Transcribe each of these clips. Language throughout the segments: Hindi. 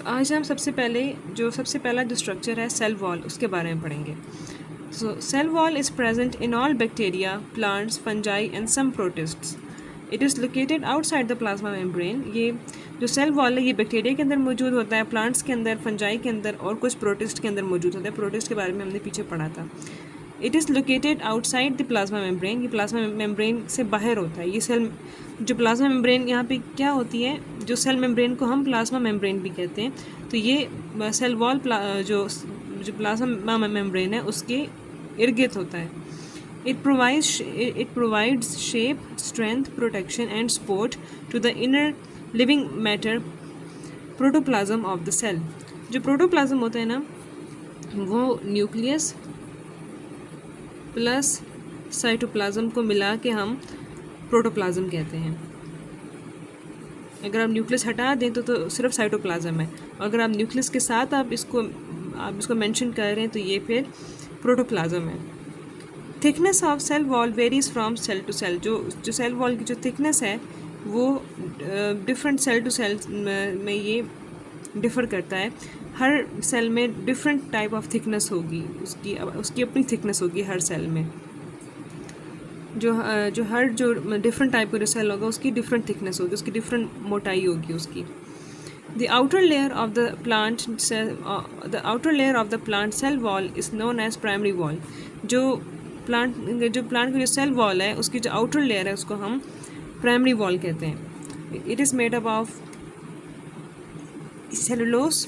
तो आज हम सबसे पहला जो स्ट्रक्चर है सेल वॉल, उसके बारे में पढ़ेंगे। So cell wall is present in all bacteria, plants, fungi and some protists. It is located outside the plasma membrane. ये जो सेल वॉल है ये बैक्टीरिया के अंदर मौजूद होता है, प्लांट्स के अंदर, फंजाई के अंदर और कुछ प्रोटिस्ट के अंदर मौजूद होता है। प्रोटिस्ट के बारे में हमने पीछे पढ़ा था। It is located outside the plasma membrane. ये प्लाज्मा मेम्ब्रेन से बाहर होता है। ये सेल जो प्लाज्मा मेम्ब्रेन यहाँ पे क्या होती है, जो सेल मेम्ब्रेन को हम प्लाज्मा मेम्ब्रेन भी कहते हैं। तो ये सेल वॉल जो प्लाज्मा मेम्ब्रेन है उसके इर्द गिर्द होता है। It provides shape, strength, protection and support to the inner living matter protoplasm of the cell. जो प्रोटोप्लाज्म होता है ना, वो न्यूक्लियस प्लस साइटोप्लाज्म को मिला के हम प्रोटोप्लाज्म कहते हैं। अगर आप न्यूक्लियस हटा दें तो सिर्फ साइटोप्लाज्म है, और अगर आप न्यूक्लियस के साथ आप इसको मेंशन कर रहे हैं तो ये फिर प्रोटोप्लाज्म है। Thickness of cell wall varies from cell to cell. जो सेल वॉल की जो थिकनेस है वो डिफरेंट सेल टू सेल में ये डिफ़र करता है। हर सेल में डिफरेंट टाइप ऑफ थिकनेस होगी, उसकी अपनी थिकनेस होगी हर सेल में। जो डिफरेंट टाइप का जो सेल होगा उसकी डिफरेंट थिकनेस होगी, उसकी डिफरेंट मोटाई होगी उसकी। The outer layer of the plant cell wall is known as primary wall. जो प्लांट की जो सेल वॉल है उसकी जो आउटर लेयर है उसको हम प्राइमरी वॉल कहते हैं। It is made up of cellulose.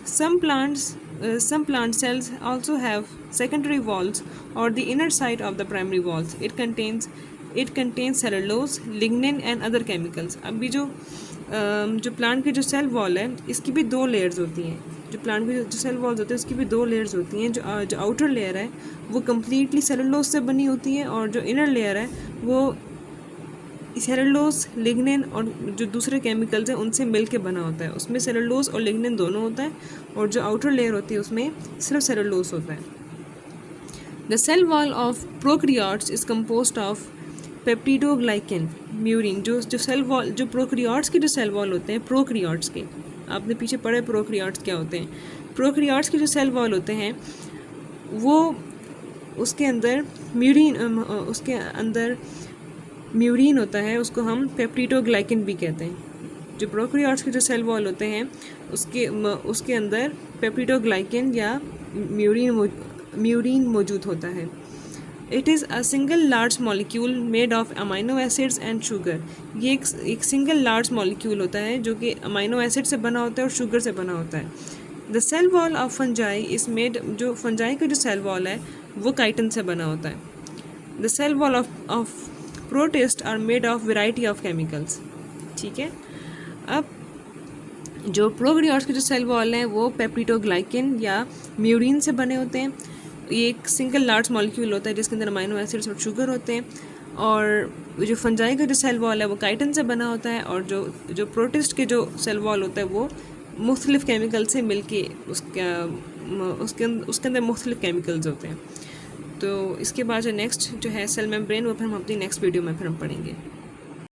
Some plant cells also have secondary walls or the inner side of the primary walls. It contains cellulose, lignin and other chemicals. अभी जो प्लांट की जो सेल वॉल है इसकी भी दो लेयर्स होती हैं। जो प्लांट की जो सेल वॉल्स होती है उसकी भी दो लेयर्स होती हैं। जो आउटर लेयर है वो कम्प्लीटली सेलुलोज से बनी होती है, और जो इनर लेयर है वो सेलुलोज, लिग्निन और जो दूसरे केमिकल्स हैं उनसे मिल के बना होता है। उसमें सेलुलोज और लिग्निन दोनों होता है, और जो आउटर लेयर होती है उसमें सिर्फ सेलुलोज होता है। The cell wall of prokaryotes is composed of peptidoglycan, murein. जो सेल वॉल जो प्रोकैरियोट्स के जो सेल वॉल होते हैं, प्रोकैरियोट्स के आपने पीछे पढ़े प्रोकैरियोट्स क्या होते हैं। प्रोकैरियोट्स के जो सेल वॉल होते हैं वो उसके अंदर म्यूरिन होता है, उसको हम पेप्टिडोग्लाइकेन भी कहते हैं। जो प्रोकैरियोट्स के जो सेल वॉल होते हैं उसके अंदर पेप्टिडोग्लाइकेन या म्यूरिन मौजूद होता है। It is a single large molecule made of amino acids and sugar. ये एक सिंगल लार्ज मॉलिक्यूल होता है जो कि अमाइनो एसिड से बना होता है और शुगर से बना होता है। The cell wall of fungi is made, जो फंजाई का जो सेल वॉल है वो काइटिन से बना होता है। The cell wall of protist are made of variety of chemicals. ठीक है, अब जो प्रोकैरियोट्स के जो सेल वॉल हैं वो पेप्टिडोग्लाइकेन या म्यूरिन से बने होते हैं। ये एक सिंगल लार्ज मॉलिक्यूल होता है जिसके अंदर अमाइनो एसिड्स और शुगर होते हैं, और जो फंजाई का जो सेल वॉल है वो काइटिन से बना होता है, और जो प्रोटिस्ट के जो सेल वॉल होता है वो मुख्तलिफ केमिकल से मिल के उसके अंदर मुख्तलिफ केमिकल्स होते हैं। तो इसके बाद जो नेक्स्ट जो है सेल मेम्ब्रेन, वो फिर हम अपनी नेक्स्ट वीडियो में फिर हम पढ़ेंगे।